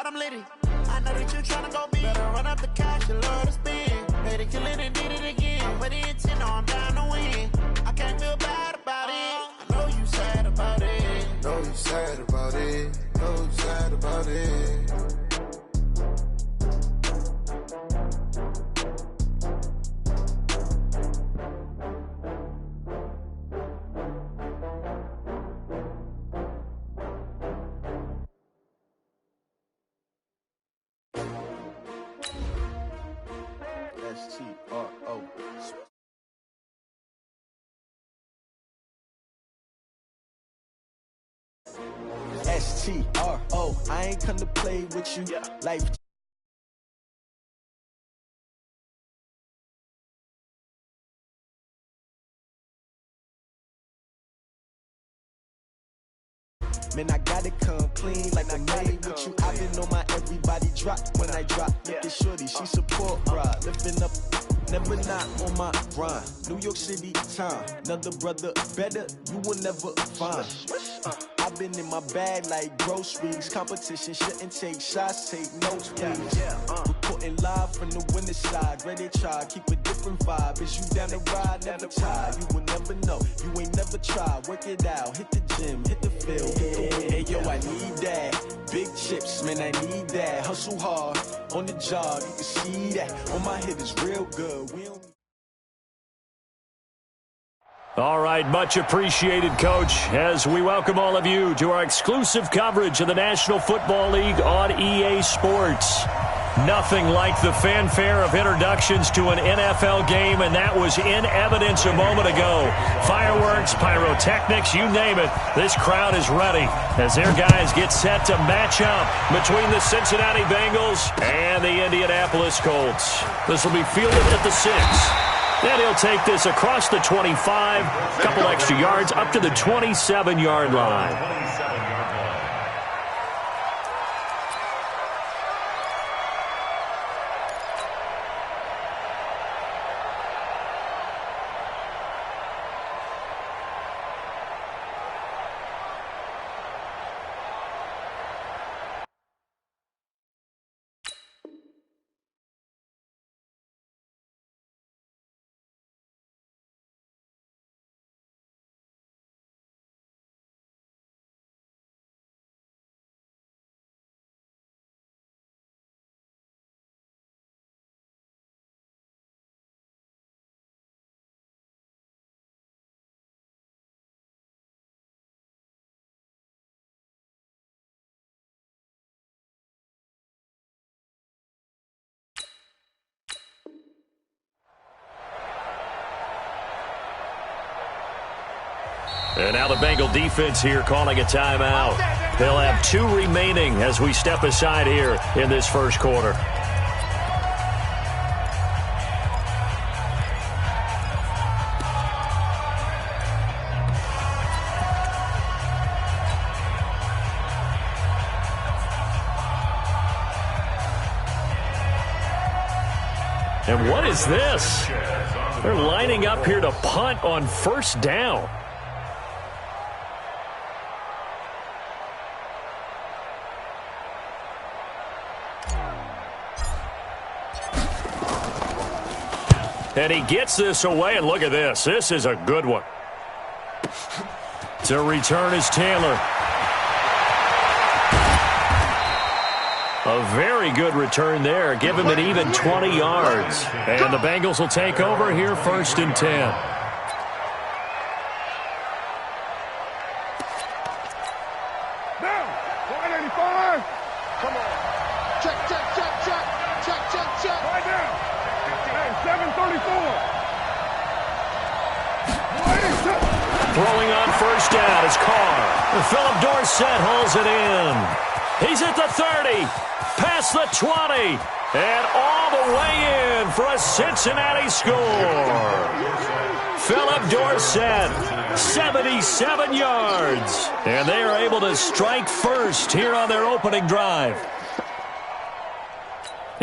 got them litty. I know that you tryna go big. Better run up the cash, you love to spend. Better kill it and did it again. Put it in 10, no, I'm down to win. I can't feel bad about it. I know you sad about it. Know you sad about it. Know you sad about it. S-T-R-O. S-T-R-O. I ain't come to play with you. Life. Man, I gotta come clean like I made with you. I've been on my everybody drop when I drop. Look at shorty, she support ride. Lifting up, never not on my grind. New York City time, another brother better, you will never find. I've been in my bag like groceries. Competition shouldn't take shots, take notes, please. Reporting live from the winter side. Ready to try, keep a different vibe. Is you down the ride, never tired. You will never know, you ain't never tried. Work it out, hit the gym, hit the field, hit the win. Hey yo, I need that. Big chips, man, I need that. Hustle hard, on the job, you can see that. On my hit is real good. We don't. All right, much appreciated, Coach, as we welcome all of you to our exclusive coverage of the National Football League on EA Sports. Nothing like the fanfare of introductions to an NFL game, and that was in evidence a moment ago. Fireworks, pyrotechnics, you name it, this crowd is ready as their guys get set to match up between the Cincinnati Bengals and the Indianapolis Colts. This will be fielded at the 6. And he'll take this across the 25, a couple extra yards, up to the 27-yard line. And now the Bengal defense here calling a timeout. They'll have 2 remaining as we step aside here in this first quarter. And what is this? They're lining up here to punt on first down. And he gets this away, and look at this. This is a good one. To return is Taylor. A very good return there. Give him an even 20 yards. And the Bengals will take over here first and 10. Down. 185. Come on. Check. Right down. Hey, 734. Throwing on first down is Carr. Philip Dorsett holds it in. He's at the 30. Past the 20, and all the way in for a Cincinnati score. Philip Dorsett, 77 yards, and they are able to strike first here on their opening drive.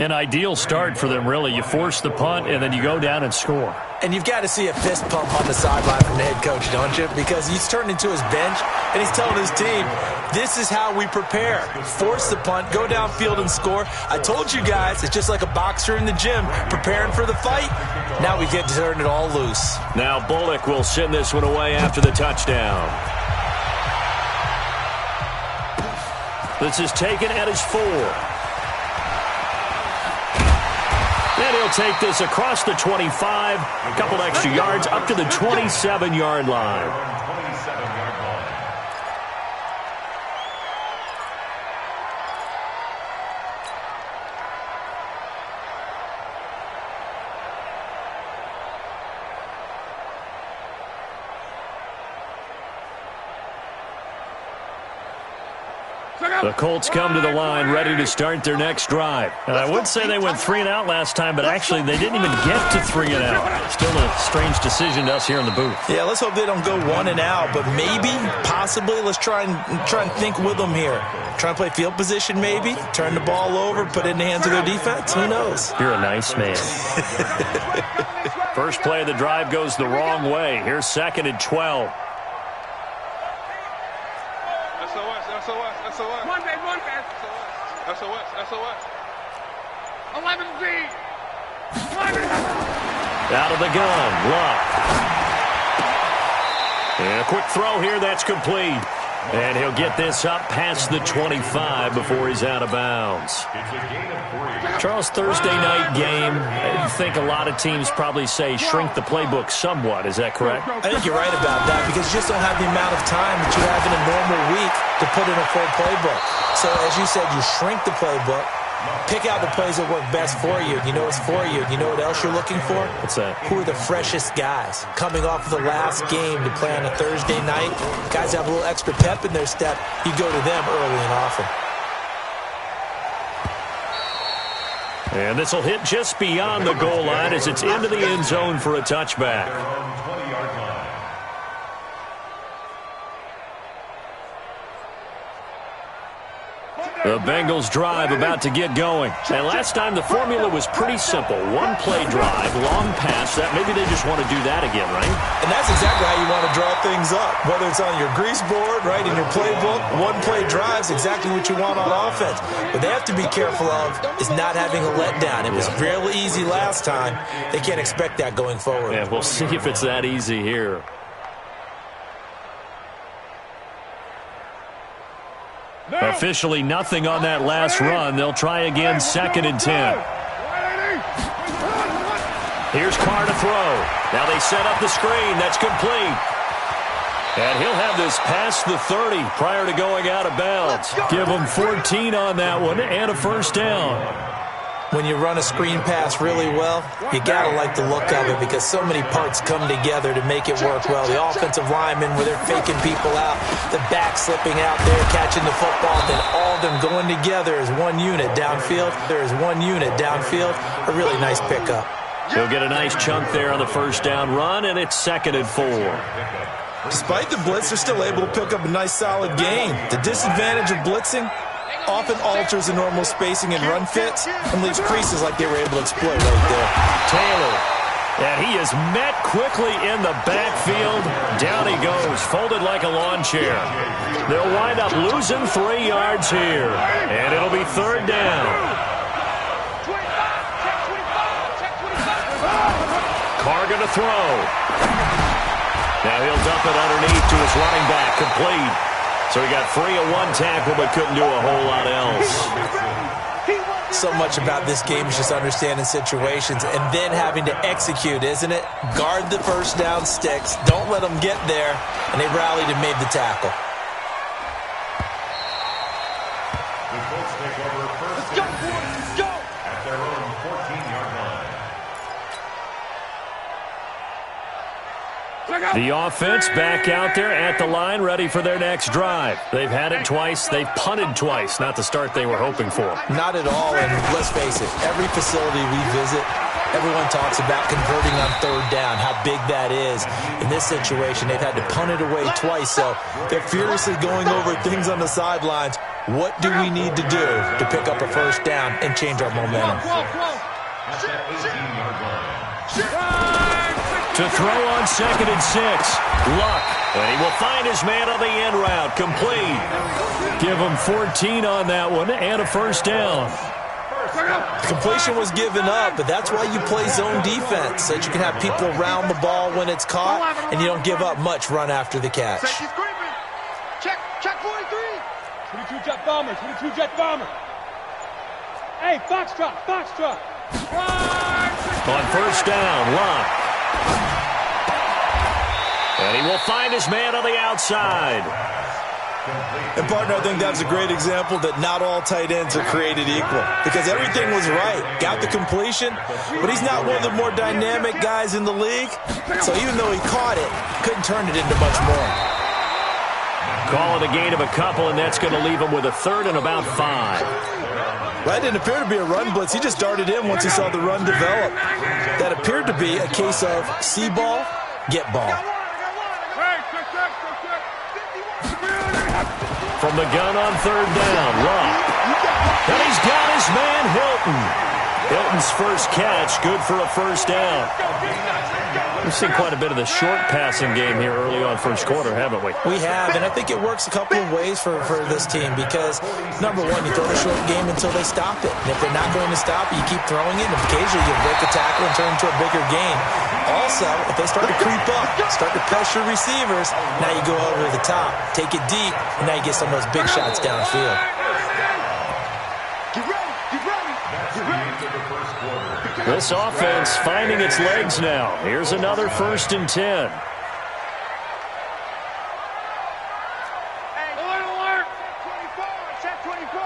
An ideal start for them, really. You force the punt, and then you go down and score. And you've got to see a fist pump on the sideline from the head coach, don't you? Because he's turned into his bench, and he's telling his team, this is how we prepare. Force the punt, go downfield and score. I told you guys, it's just like a boxer in the gym, preparing for the fight. Now we get to turn it all loose. Now Bullock will send this one away after the touchdown. This is taken at his 4. And he'll take this across the 25, a couple extra yards, up to the 27-yard line. The Colts come to the line ready to start their next drive. And I would say they went 3 and out last time, but actually they didn't even get to 3 and out. Still a strange decision to us here in the booth. Yeah, let's hope they don't go 1 and out, but maybe, possibly, let's try and think with them here. Try and play field position maybe, turn the ball over, put it in the hands of their defense. Who knows? You're a nice man. First play of the drive goes the wrong way. Here's 2nd and 12. SOS. Monday. SOS. 11Z. Out of the gun. Luck. And a quick throw here. That's complete. And he'll get this up past the 25 before he's out of bounds. Charles, Thursday night game, I think a lot of teams probably say shrink the playbook somewhat. Is that correct? I think you're right about that because you just don't have the amount of time that you have in a normal week to put in a full playbook. So as you said, you shrink the playbook, pick out the plays that work best for you. You know what's for you. You know what else you're looking for? What's that? Who are the freshest guys? Coming off of the last game to play on a Thursday night, guys have a little extra pep in their step. You go to them early and often. And this will hit just beyond the goal line as it's into the end zone for a touchback. The Bengals drive about to get going. And last time the formula was pretty simple. One play drive, long pass. That maybe they just want to do that again, right? And that's exactly how you want to draw things up. Whether it's on your grease board, right, in your playbook, one play drive's exactly what you want on offense. What they have to be careful of is not having a letdown. It was real easy last time. They can't expect that going forward. Yeah, we'll see if it's that easy here. Officially nothing on that last run. They'll try again, 2nd and 10. Here's Carr to throw. Now they set up the screen. That's complete. And he'll have this past the 30 prior to going out of bounds. Give him 14 on that one and a first down. When you run a screen pass really well, you got to like the look of it because so many parts come together to make it work well. The offensive linemen, where they're faking people out, the back slipping out there, catching the football, then all of them going together as one unit downfield. There is one unit downfield. A really nice pickup. He'll get a nice chunk there on the first down run, and it's 2nd and 4. Despite the blitz, they're still able to pick up a nice solid gain. The disadvantage of blitzing often alters the normal spacing and run fits and leaves creases like they were able to exploit right there. Taylor, and he is met quickly in the backfield. Down he goes, folded like a lawn chair. They'll wind up losing 3 yards here, and it'll be 3rd down. Carr going to throw. Now he'll dump it underneath to his running back, complete. So he got free of one tackle but couldn't do a whole lot else. So much about this game is just understanding situations and then having to execute, isn't it? Guard the first down sticks. Don't let them get there. And they rallied and made the tackle. Let's go! At their own 14-yard line. The offense back out there at the line, ready for their next drive. They've had it twice. They've punted twice. Not the start they were hoping for. Not at all, and let's face it, every facility we visit, everyone talks about converting on 3rd down, how big that is. In this situation, they've had to punt it away twice, so they're furiously going over things on the sidelines. What do we need to do to pick up a first down and change our momentum? At that 18-yard line. To throw on 2nd and 6. Luck. And he will find his man on the end route. Complete. Give him 14 on that one and a first down. Completion was given up, but that's why you play zone defense, so that you can have people around the ball when it's caught, and you don't give up much run after the catch. Check 43. 22 jet bomber, 22 jet bomber. Hey, Foxtrot. On first down, Luck. And he will find his man on the outside. And, partner, I think that's a great example that not all tight ends are created equal, because everything was right. Got the completion, but he's not one of the more dynamic guys in the league. So even though he caught it, couldn't turn it into much more. Call it a gain of a couple, and that's going to leave him with a third and about 5. Well, that didn't appear to be a run blitz. He just darted in once he saw the run develop. That appeared to be a case of see ball, get ball. From the gun on third down, Luck. And he's got his man, Hilton. Hilton's first catch, good for a first down. We've seen quite a bit of the short passing game here early on first quarter, haven't we? We have, and I think it works a couple of ways for this team because, number one, you throw the short game until they stop it. And if they're not going to stop it, you keep throwing it, and occasionally you break a tackle and turn it into a bigger game. Also, if they start to creep up, start to pressure receivers, now you go over the top, take it deep, and now you get some of those big shots downfield. This offense finding its legs now. Here's another 1st and 10. Alert! 24, check 24.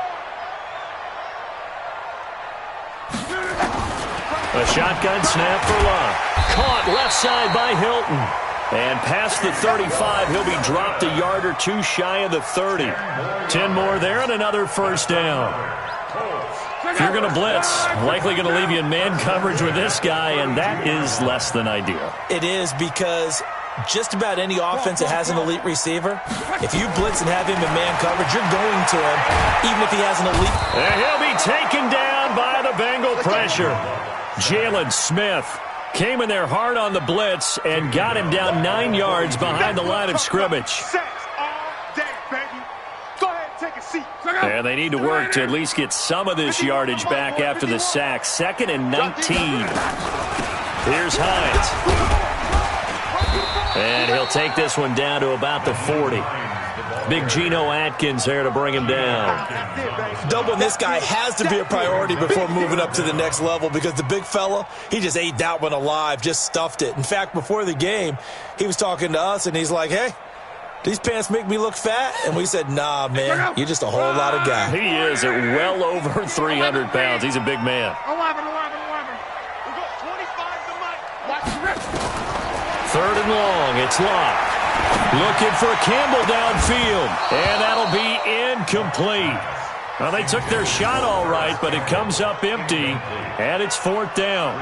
A shotgun snap for Luck. Caught left side by Hilton. And past the 35, he'll be dropped a yard or two shy of the 30. 10 more there and another first down. If you're going to blitz, likely going to leave you in man coverage with this guy, and that is less than ideal. It is because just about any offense that has an elite receiver, if you blitz and have him in man coverage, you're going to him, even if he has an elite. And he'll be taken down by the Bengal pressure. Jalen Smith came in there hard on the blitz and got him down 9 yards behind the line of scrimmage. And they need to work to at least get some of this yardage back after the sack. 2nd and 19. Here's Hines. And he'll take this one down to about the 40. Big Geno Atkins there to bring him down. Doubling this guy has to be a priority before moving up to the next level because the big fella, he just ate that one alive, just stuffed it. In fact, before the game, he was talking to us, and he's like, hey, these pants make me look fat? And we said, nah, man, you're just a whole lot of guy. He is at well over 300 pounds. He's a big man. 11. We go 25 to Mike. Watch the rip. 3rd and long. It's Luck. Looking for Campbell downfield. And that'll be incomplete. Well, they took their shot all right, but it comes up empty. And it's 4th down.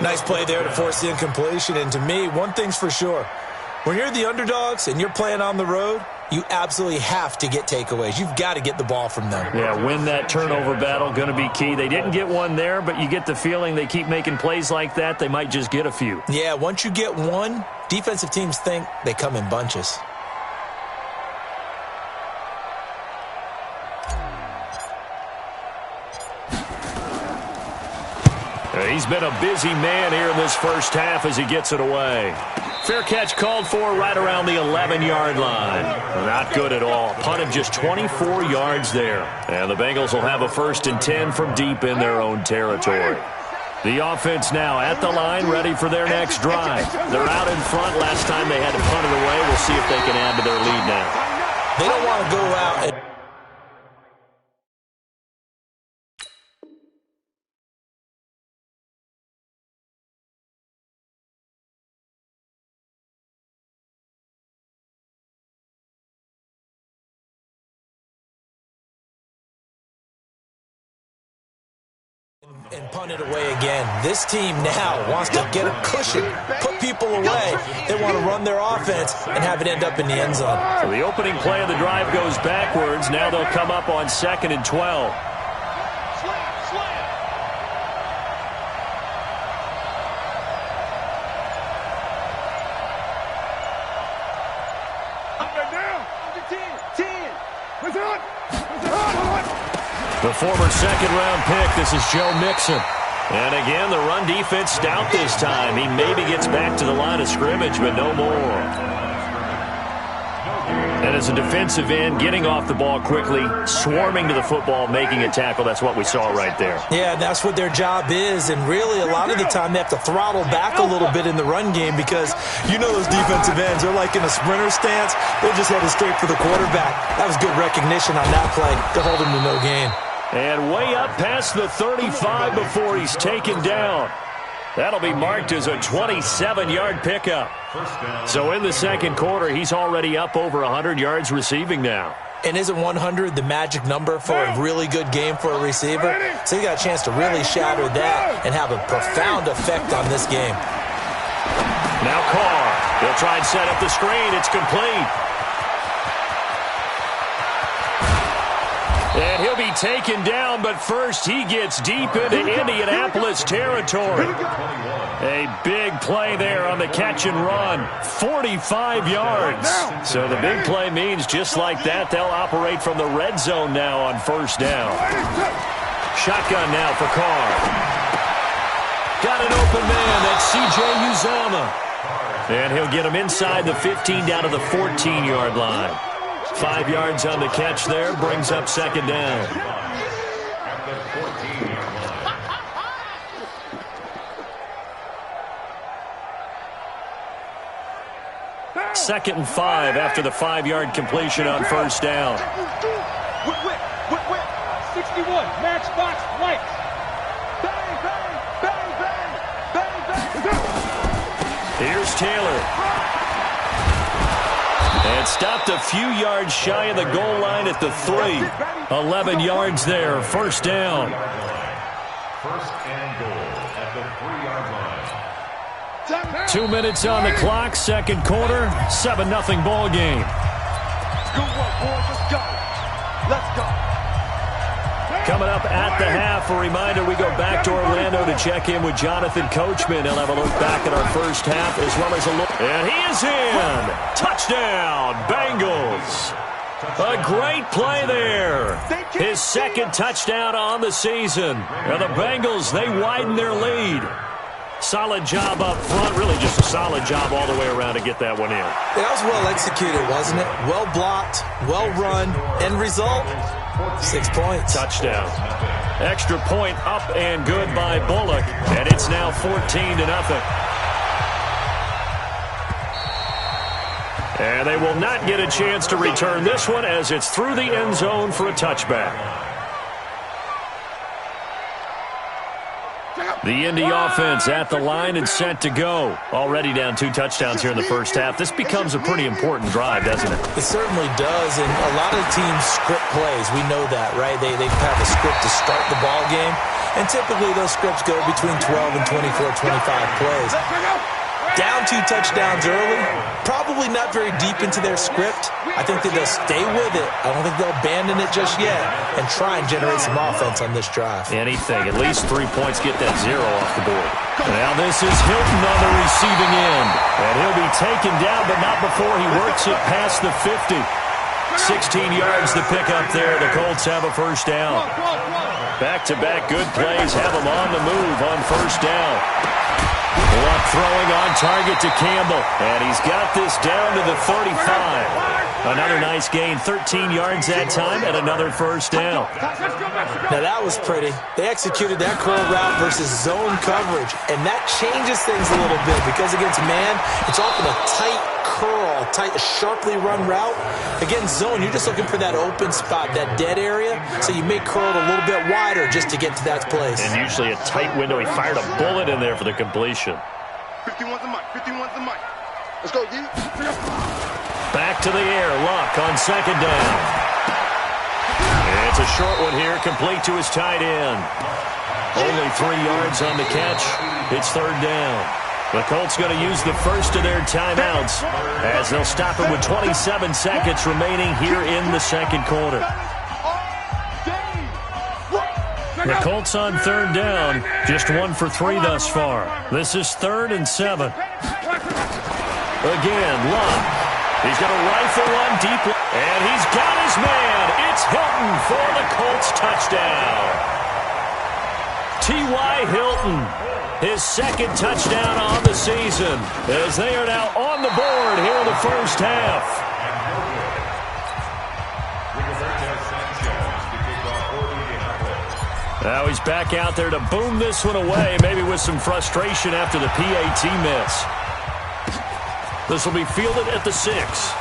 Nice play there to force the incompletion. And to me, one thing's for sure. When you're the underdogs and you're playing on the road, you absolutely have to get takeaways. You've got to get the ball from them. Yeah, win that turnover battle, going to be key. They didn't get one there, but you get the feeling they keep making plays like that, they might just get a few. Yeah, once you get one, defensive teams think they come in bunches. He's been a busy man here in this first half as he gets it away. Fair catch called for right around the 11-yard line. Not good at all. Punt of just 24 yards there. And the Bengals will have a 1st and 10 from deep in their own territory. The offense now at the line, ready for their next drive. They're out in front. Last time they had to punt it away. We'll see if they can add to their lead now. They don't want to go out and And punt it away again. This team now wants to get a cushion, put people away. They want to run their offense and have it end up in the end zone. So the opening play of the drive goes backwards. Now they'll come up on 2nd and 12. The former second-round pick, this is Joe Mixon. And again, the run defense stout this time. He maybe gets back to the line of scrimmage, but no more. And as a defensive end, getting off the ball quickly, swarming to the football, making a tackle, that's what we saw right there. Yeah, that's what their job is. And really, a lot of the time, they have to throttle back a little bit in the run game because you know those defensive ends, they're like in a sprinter stance. They're just headed straight for the quarterback. That was good recognition on that play to hold him to no gain. And way up past the 35 before he's taken down. That'll be marked as a 27-yard pickup. So in the second quarter, he's already up over 100 yards receiving now. And isn't 100 the magic number for a really good game for a receiver? So he got a chance to really shatter that and have a profound effect on this game. Now Carr. He'll try and set up the screen. It's complete. And he'll be taken down, but first he gets deep into Indianapolis territory. A big play there on the catch and run. 45 yards. So the big play means just like that, they'll operate from the red zone now on first down. Shotgun now for Carr. Got an open man. That's C.J. Uzomah. And he'll get him inside the 15 down to the 14-yard line. 5 yards on the catch there, brings up second down. Second and 5 after the 5-yard completion on first down. 61, matchbox lights. Bang, bang, bang, bang, bang, bang. Here's Taylor. And stopped a few yards shy of the goal line at the 3. 11 yards there, first down. First and goal at the 3-yard line. 2 minutes on the clock, second quarter, 7-0 ball game. Good work, boys. Let's go. Let's go. Coming up at the half, a reminder, we go back to Orlando to check in with Jonathan Coachman. He'll have a look back at our first half as well as a look. And he is in. Touchdown, Bengals. A great play there. His second touchdown on the season. And the Bengals, they widen their lead. Solid job up front, really just a solid job all the way around to get that one in. That was well executed, wasn't it? Well blocked, well run, end result, 6 points. Touchdown. Extra point up and good by Bullock, and it's now 14-0. And they will not get a chance to return this one as it's through the end zone for a touchback. The Indy offense at the line and set to go. Already down 2 touchdowns here in the first half. This becomes a pretty important drive, doesn't it? It certainly does, and a lot of teams script plays. We know that, right? They have a script to start the ball game, and typically those scripts go between 12 and 24, 25 plays. Down 2 touchdowns early, probably not very deep into their script. I think that they'll stay with it. I don't think they'll abandon it just yet and try and generate some offense on this drive. Anything. At least 3 points, get that 0 off the board. Now this is Hilton on the receiving end. And he'll be taken down, but not before he works it past the 50. 16 yards to pick up there. The Colts have a first down. Back-to-back good plays have them on the move on first down. Luck throwing on target to Campbell. And he's got this down to the 35. Another nice gain, 13 yards that time, and another first down. Now that was pretty. They executed that curl route versus zone coverage, and that changes things a little bit because against man, it's often a tight curl, a sharply run route. Against zone, you're just looking for that open spot, that dead area, so you may curl it a little bit wider just to get to that place. And usually a tight window. He fired a bullet in there for the completion. 51's the mic. 51's the mic. Let's go, D. Back to the air. Luck on second down. It's a short one here, complete to his tight end. Only 3 yards on the catch. It's third down. The Colts going to use the first of their timeouts as they'll stop it with 27 seconds remaining here in the second quarter. The Colts on third down, just 1 for 3 thus far. This is 3rd and 7. Again, Love. He's going to rifle one deep, and he's got his man. It's Hilton for the Colts touchdown. T.Y. Hilton, his second touchdown on the season, as they are now on the board here in the first half. Now he's back out there to boom this one away, maybe with some frustration after the PAT miss. This will be fielded at the 6.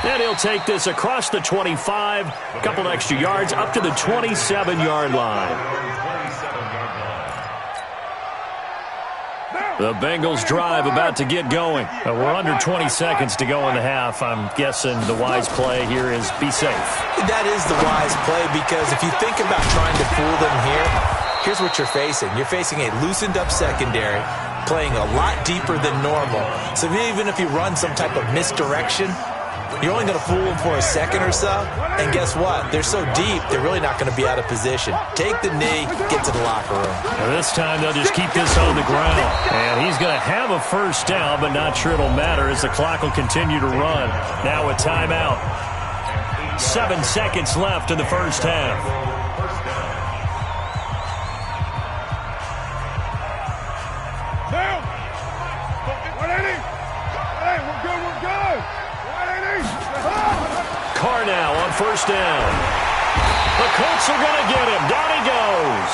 And he'll take this across the 25, a couple extra yards, up to the 27-yard line. The Bengals drive about to get going. We're under 20 seconds to go in the half. I'm guessing the wise play here is be safe. That is the wise play, because if you think about trying to fool them here, here's what you're facing. You're facing a loosened-up secondary, playing a lot deeper than normal. So even if you run some type of misdirection, you're only going to fool them for a second or so. And guess what? They're so deep, they're really not going to be out of position. Take the knee, get to the locker room. And this time they'll just keep this on the ground. And he's going to have a first down, but not sure it'll matter as the clock will continue to run. Now a timeout. 7 seconds left in the first half. Carr now on first down. The Colts are going to get him. Down he goes.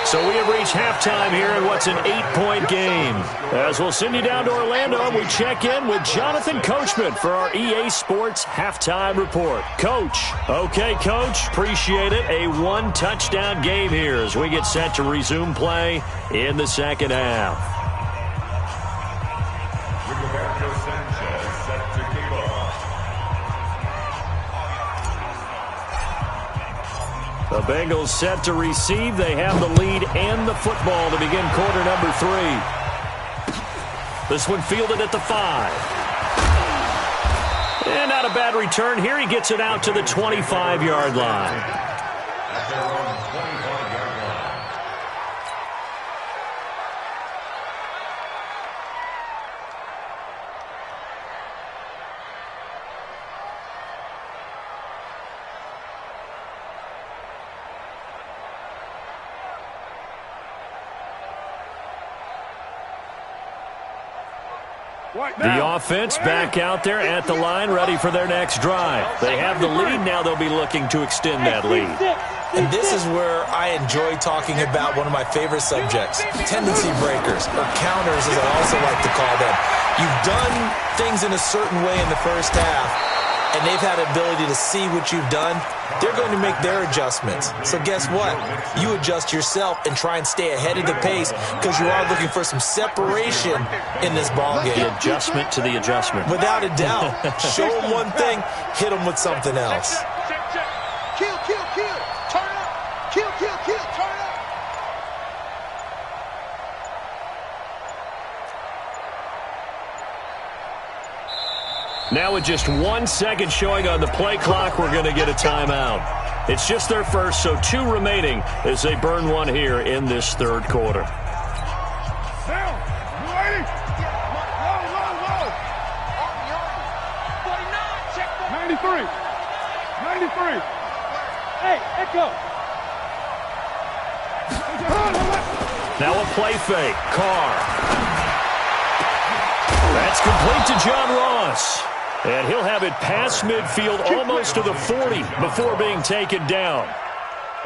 So we have reached halftime here in what's an 8-point game. As we'll send you down to Orlando, we check in with Jonathan Coachman for our EA Sports Halftime Report. Coach. Okay, Coach. Appreciate it. A 1-touchdown game here as we get set to resume play in the second half. The Bengals set to receive. They have the lead and the football to begin quarter number 3. This one fielded at the 5. And not a bad return here. He gets it out to the 25-yard line. The offense back out there at the line, ready for their next drive. They have the lead. Now they'll be looking to extend that lead. And this is where I enjoy talking about one of my favorite subjects, tendency breakers, or counters as I also like to call them. You've done things in a certain way in the first half, and they've had the ability to see what you've done. They're going to make their adjustments. So guess what? You adjust yourself and try and stay ahead of the pace, because you are looking for some separation in this ball game. The adjustment to the adjustment. Without a doubt. Show them one thing, hit them with something else. Kill, kill, kill. Turn up. Kill, kill, kill. Turn up. Now with just 1 second showing on the play clock, we're going to get a timeout. It's just their first, so 2 remaining as they burn one here in this third quarter. Down. You ready? Low, low, low. 93. 93. Hey, Echo. Now a play fake. Carr. That's complete to John Ross. And he'll have it past midfield almost to the 40 before being taken down.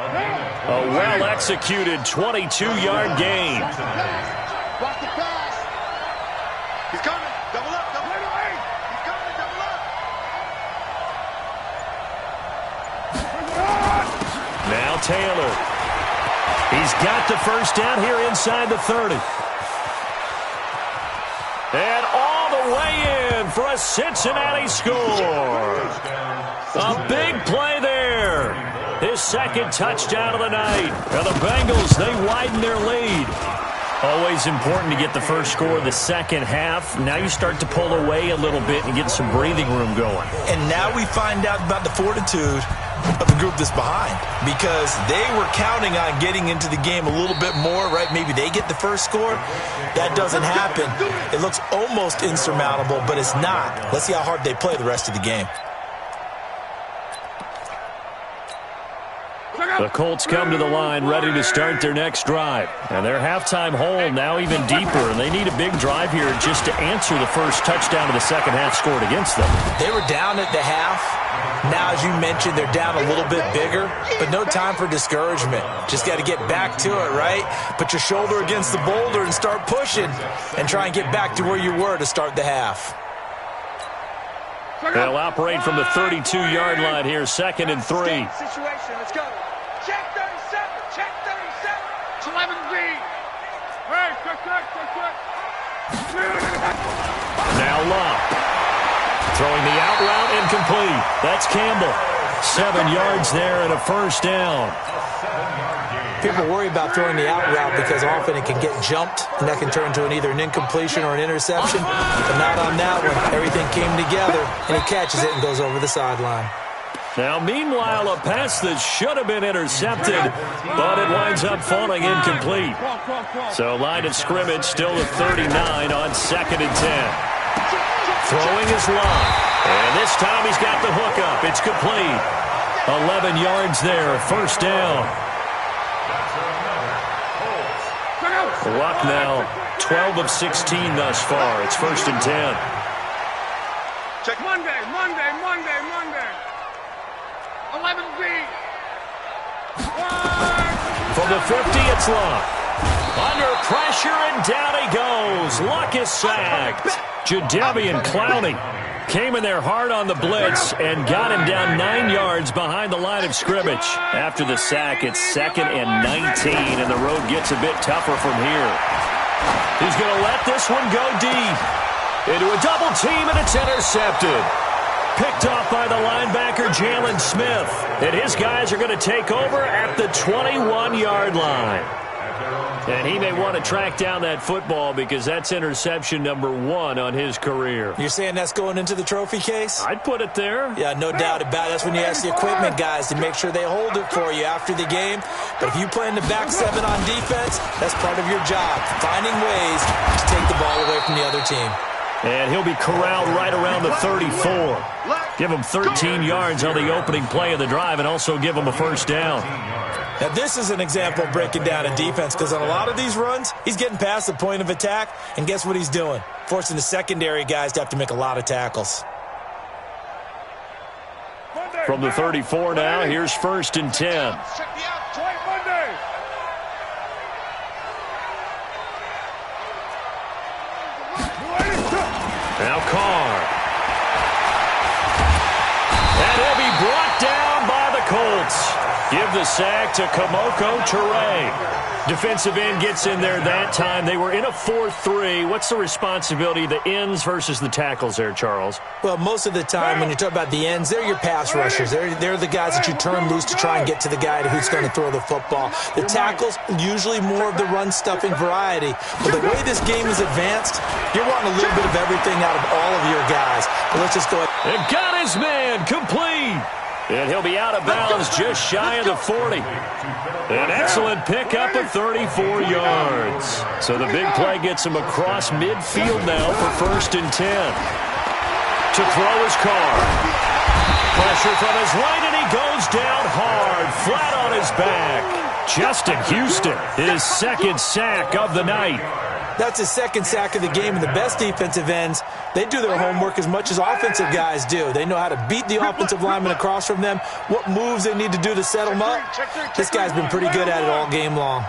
A well-executed 22-yard gain. Watch the pass. He's coming. Double up. Double up. He's coming. Double up. Now Taylor. He's got the first down here inside the 30. And all the way in for a Cincinnati score. A big play there. his second touchdown of the night. And the Bengals, they widen their lead. Always important to get the first score of the second half. Now you start to pull away a little bit and get some breathing room going. And now we find out about the fortitude of the group that's behind, because they were counting on getting into the game a little bit more, right? Maybe they get the first score. That doesn't happen. It looks almost insurmountable, but it's not. Let's see how hard they play the rest of the game. The Colts come to the line ready to start their next drive. And their halftime hole now even deeper, and they need a big drive here just to answer the first touchdown of the second half scored against them. They were down at the half. Now, as you mentioned, they're down a little bit bigger, but no time for discouragement. Just got to get back to it, right? Put your shoulder against the boulder and start pushing and try and get back to where you were to start the half. They'll operate from the 32-yard line here, 2nd and 3. Situation, let's go. Check 37, check 37. It's 11B. Hey, check. Now Locke. Throwing the out route incomplete. That's Campbell. 7 yards there and a first down. People worry about throwing the out route because often it can get jumped, and that can turn into either an incompletion or an interception. But not on that one. Everything came together, and he catches it and goes over the sideline. Now, meanwhile, a pass that should have been intercepted, but it winds up falling incomplete. So line of scrimmage still at 39 on 2nd and 10. Throwing his line. And this time he's got the hook up. It's complete. 11 yards there. First down. Luck now 12 of 16 thus far. It's 1st and 10. Check Monday. 11B. From the 50, it's Luck. Under pressure, and down he goes. Luck is sacked. Jadeveon Clowney came in there hard on the blitz and got him down 9 yards behind the line of scrimmage. After the sack, it's 2nd and 19, and the road gets a bit tougher from here. He's going to let this one go deep. Into a double team, and it's intercepted. Picked off by the linebacker, Jalen Smith. And his guys are going to take over at the 21-yard line. And he may want to track down that football because that's interception number 1 on his career. You're saying that's going into the trophy case? I'd put it there. Yeah, no doubt about it. That's when you ask the equipment guys to make sure they hold it for you after the game. But if you play in the back 7 on defense, that's part of your job, finding ways to take the ball away from the other team. And he'll be corralled right around the 34. Give him 13 yards on the opening play of the drive and also give him a first down. Now, this is an example of breaking down a defense because on a lot of these runs, he's getting past the point of attack, and guess what he's doing? Forcing the secondary guys to have to make a lot of tackles. From the 34 now, here's 1st and 10. Check the out. Dwight Monday. Now Carr. And he'll be brought down by the Colts. Give the sack to Kamoko Toure. Defensive end gets in there that time. They were in a 4-3. What's the responsibility of the ends versus the tackles there, Charles? Well, most of the time when you talk about the ends, they're your pass rushers. They're the guys that you turn loose to try and get to the guy who's going to throw the football. The tackles, usually more of the run-stuffing variety. But the way this game is advanced, you're wanting a little bit of everything out of all of your guys. But let's just go ahead. And got his man complete. And he'll be out of bounds just shy of the 40. An excellent pickup of 34 yards. So the big play gets him across midfield now for 1st and 10. To throw his Carr. Pressure from his right, and he goes down hard, flat on his back. Justin Houston, his 2nd sack of the night. That's his 2nd sack of the game, and the best defensive ends, they do their homework as much as offensive guys do. They know how to beat the offensive lineman across from them, what moves they need to do to set them up. This guy's been pretty good at it all game long.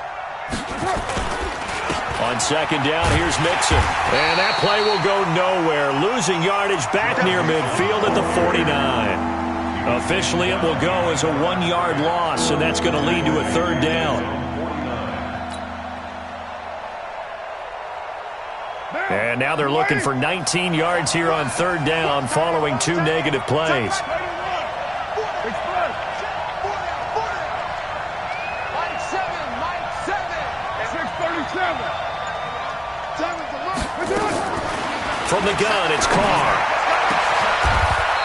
On 2nd down, here's Mixon. And that play will go nowhere, losing yardage back near midfield at the 49. Officially, it will go as a 1-yard loss, and that's going to lead to a 3rd down. And now they're looking for 19 yards here on 3rd down following 2 negative plays. From the gun, it's Carr.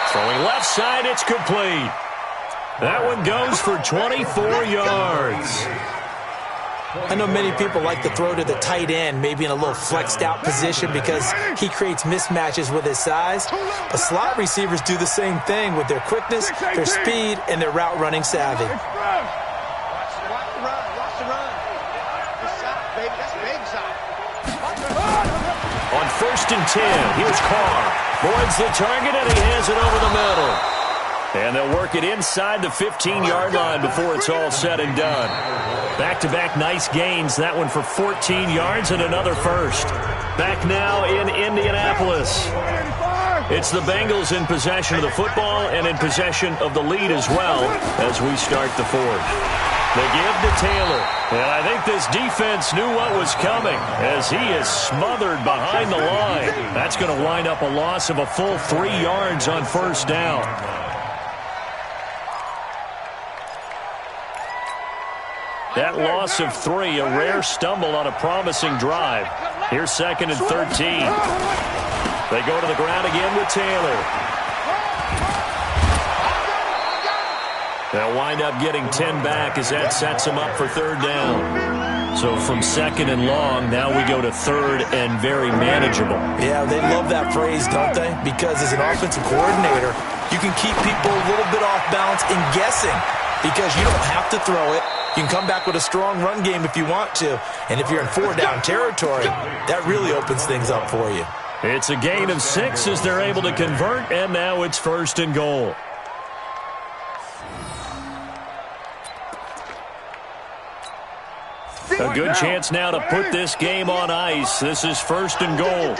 Throwing left side, it's complete. That one goes for 24 yards. I know many people like to throw to the tight end, maybe in a little flexed out position because he creates mismatches with his size. But slot receivers do the same thing with their quickness, their speed, and their route running savvy. Watch the run. Watch the run. This side, baby. That's big side. On 1st and 10, here's Carr. Boyd's the target, and he hands it over the middle. And they'll work it inside the 15-yard line before it's all said and done. Back-to-back nice gains. That one for 14 yards and another first. Back now in Indianapolis. It's the Bengals in possession of the football and in possession of the lead as well as we start the fourth. They give to Taylor. And I think this defense knew what was coming as he is smothered behind the line. That's going to wind up a loss of a full 3 yards on 1st down. That loss of 3, a rare stumble on a promising drive. Here's 2nd and 13. They go to the ground again with Taylor. They'll wind up getting 10 back as that sets them up for 3rd down. So from 2nd and long, now we go to 3rd and very manageable. Yeah, they love that phrase, don't they? Because as an offensive coordinator, you can keep people a little bit off balance and guessing because you don't have to throw it. You can come back with a strong run game if you want to. And if you're in 4-down territory, that really opens things up for you. It's a gain of 6 as they're able to convert, and now it's 1st and goal. A good chance now to put this game on ice. This is 1st and goal.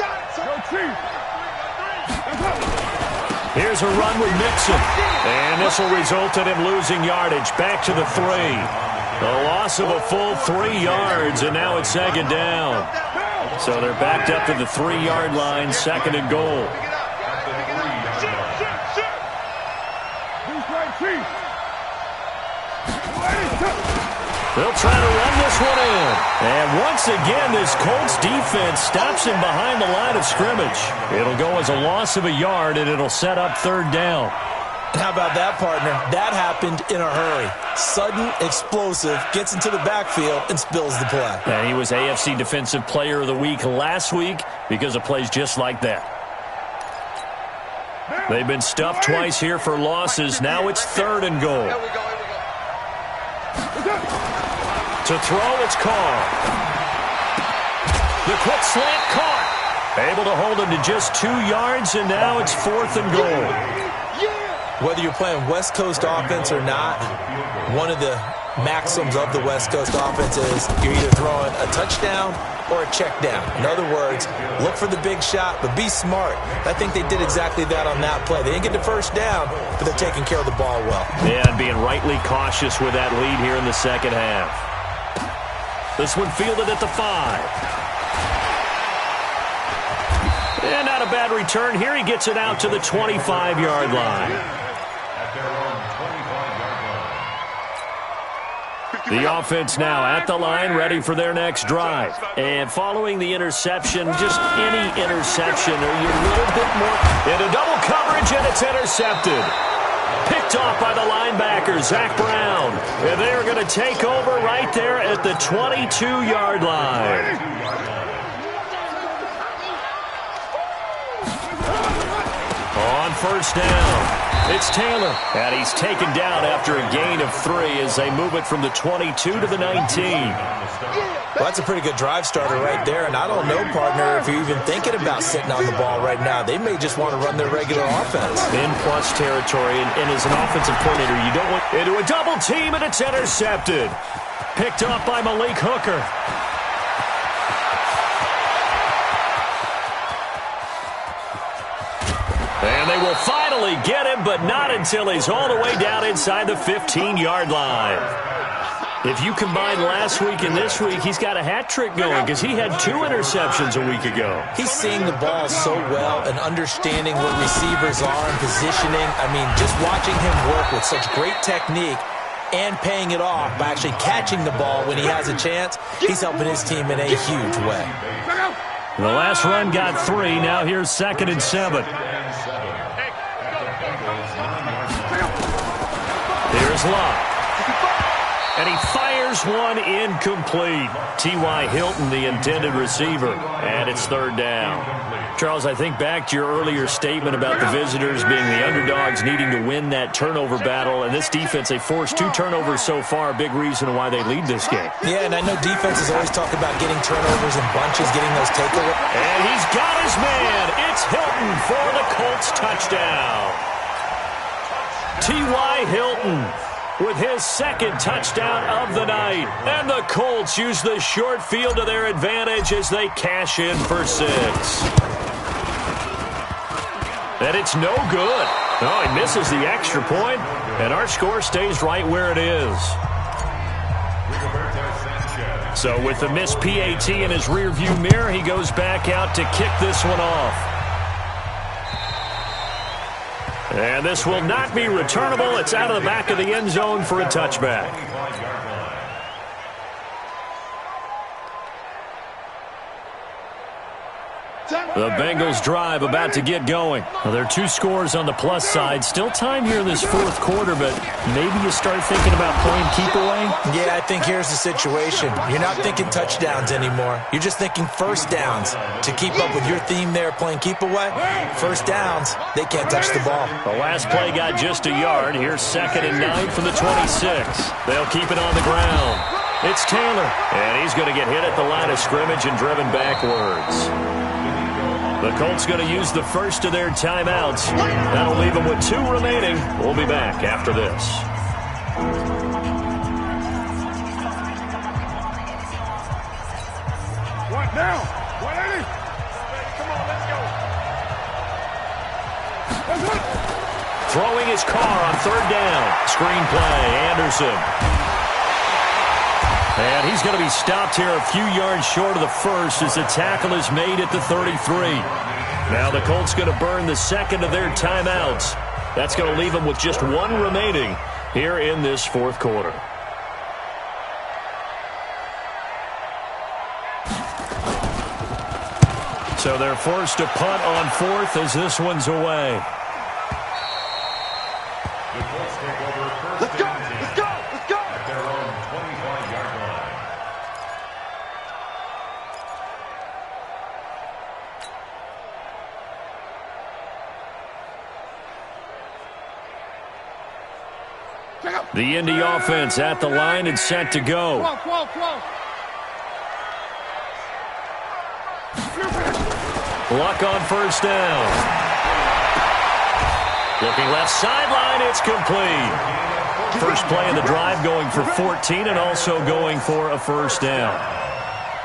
Here's a run with Mixon. And this will result in him losing yardage. Back to the 3. A loss of a full 3 yards, and now it's 2nd down. So they're backed up to the 3-yard line, 2nd and goal. They'll try to run this one in. And once again, this Colts defense stops him behind the line of scrimmage. It'll go as a loss of a yard, and it'll set up 3rd down. How about that, partner? That happened in a hurry. Sudden, explosive, gets into the backfield, and spills the play. And he was AFC Defensive Player of the Week last week because of plays just like that. They've been stuffed twice here for losses. Now it's 3rd and goal. To throw, it's Carr. The quick slant caught. Able to hold him to just 2 yards, and now it's 4th and goal. Whether you're playing West Coast offense or not, one of the maxims of the West Coast offense is you're either throwing a touchdown or a check down. In other words, look for the big shot, but be smart. I think they did exactly that on that play. They didn't get the 1st down, but they're taking care of the ball well. Yeah, and being rightly cautious with that lead here in the 2nd half. This one fielded at the 5. And not a bad return here. He gets it out to the 25-yard line. The offense now at the line, ready for their next drive. And following the interception, just any interception, are you a little bit more into double coverage, and it's intercepted. Picked off by the linebacker, Zach Brown. And they are going to take over right there at the 22-yard line. On 1st down, it's Taylor. And he's taken down after a gain of 3 as they move it from the 22 to the 19. Well, that's a pretty good drive starter right there. And I don't know, partner, if you're even thinking about sitting on the ball right now. They may just want to run their regular offense. In plus territory, and as an offensive coordinator, you don't want into a double team, and it's intercepted. Picked up by Malik Hooker. And they will finally get him, but not until he's all the way down inside the 15-yard line. If you combine last week and this week, he's got a hat trick going because he had 2 interceptions a week ago. He's seeing the ball so well and understanding what receivers are and positioning. I mean, just watching him work with such great technique and paying it off by actually catching the ball when he has a chance, he's helping his team in a huge way. The last run got 3. Now here's 2nd and 7. Here's Locke. And he fires one incomplete. T.Y. Hilton, the intended receiver. And it's 3rd down. Charles, I think back to your earlier statement about the visitors being the underdogs needing to win that turnover battle. And this defense, they forced 2 turnovers so far. A big reason why they lead this game. Yeah, and I know defenses always talk about getting turnovers in bunches, getting those takeaways. And he's got his man. It's Hilton for the Colts touchdown. T.Y. Hilton with his 2nd touchdown of the night. And the Colts use the short field to their advantage as they cash in for 6. And it's no good. Oh, he misses the extra point, and our score stays right where it is. So with the missed PAT in his rearview mirror, he goes back out to kick this one off. And this will not be returnable. It's out of the back of the end zone for a touchback. The Bengals drive about to get going. Well, there are 2 scores on the plus side. Still time here in this 4th quarter, but maybe you start thinking about playing keep away? Yeah, I think here's the situation. You're not thinking touchdowns anymore. You're just thinking first downs. To keep up with your theme there, playing keep away, first downs, they can't touch the ball. The last play got just a yard. Here's 2nd and 9 from the 26. They'll keep it on the ground. It's Taylor, and he's going to get hit at the line of scrimmage and driven backwards. The Colts going to use the first of their timeouts. That'll leave them with 2 remaining. We'll be back after this. What now? 180. Come on, let's go. Throwing his car on 3rd down. Screen play, Anderson. And he's going to be stopped here a few yards short of the first as the tackle is made at the 33. Now the Colts going to burn the 2nd of their timeouts. That's going to leave them with just 1 remaining here in this 4th quarter. So they're forced to punt on 4th as this one's away. Let's go. Let's go. Let's go. At their own 25-yard line. The Indy offense at the line and set to go. Luck on 1st down. Looking left sideline, it's complete. First play of the drive going for 14 and also going for a 1st down.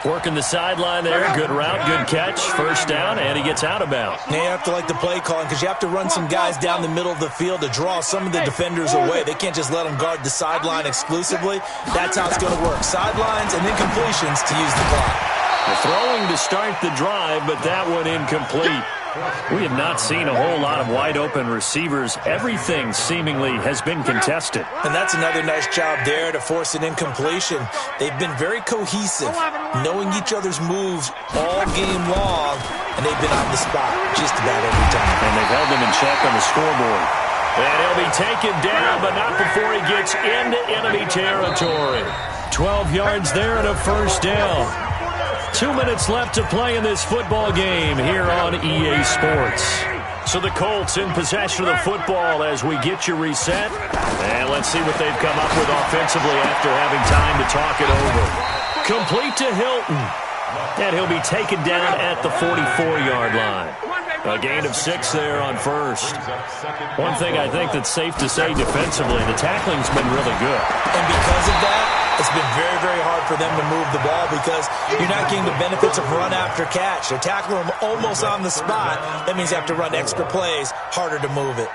Working the sideline there. Good route, good catch. 1st down, and he gets out of bounds. Now you have to like the play calling because you have to run some guys down the middle of the field to draw some of the defenders away. They can't just let them guard the sideline exclusively. That's how it's going to work. Sidelines and then completions to use the clock. The throwing to start the drive, but that one incomplete. We have not seen a whole lot of wide-open receivers. Everything seemingly has been contested. And that's another nice job there to force an incompletion. They've been very cohesive, knowing each other's moves all game long, and they've been on the spot just about every time. And they've held them in check on the scoreboard. And he'll be taken down, but not before he gets into enemy territory. 12 yards there and a 1st down. 2 minutes left to play in this football game here on EA Sports. So the Colts in possession of the football as we get you reset. And let's see what they've come up with offensively after having time to talk it over. Complete to Hilton. And he'll be taken down at the 44-yard line. A gain of 6 there on 1st. One thing I think that's safe to say defensively, the tackling's been really good. And because of that, it's been very, very hard for them to move the ball because you're not getting the benefits of run after catch. They're tackling them almost on the spot. That means you have to run extra plays, harder to move it.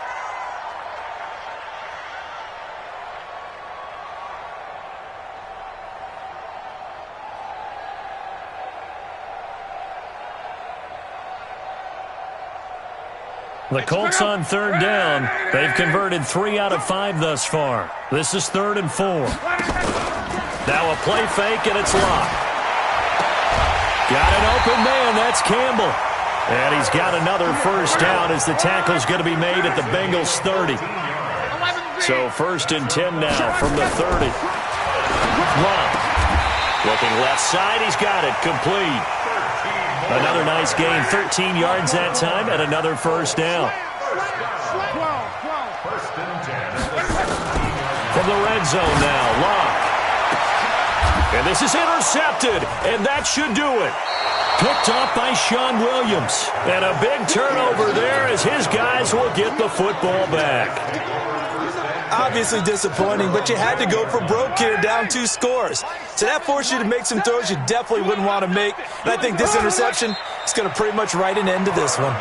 The Colts on 3rd down. They've converted 3 out of 5 thus far. This is 3rd and 4. Now a play fake, and it's Locke. Got an open man. That's Campbell. And he's got another first down as the tackle's going to be made at the Bengals 30. So 1st and 10 now from the 30. Long. Looking left side. He's got it. Complete. Another nice gain. 13 yards that time and another first down. From the red zone now. Long. And this is intercepted. And that should do it. Picked off by Sean Williams. And a big turnover there as his guys will get the football back. Obviously disappointing, but you had to go for broke here, down 2 scores. So that forced you to make some throws you definitely wouldn't want to make. And I think this interception is going to pretty much write an end to this one.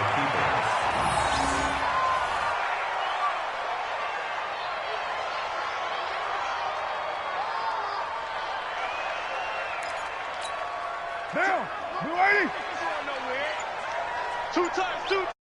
Now, you ready? 2 times, 2.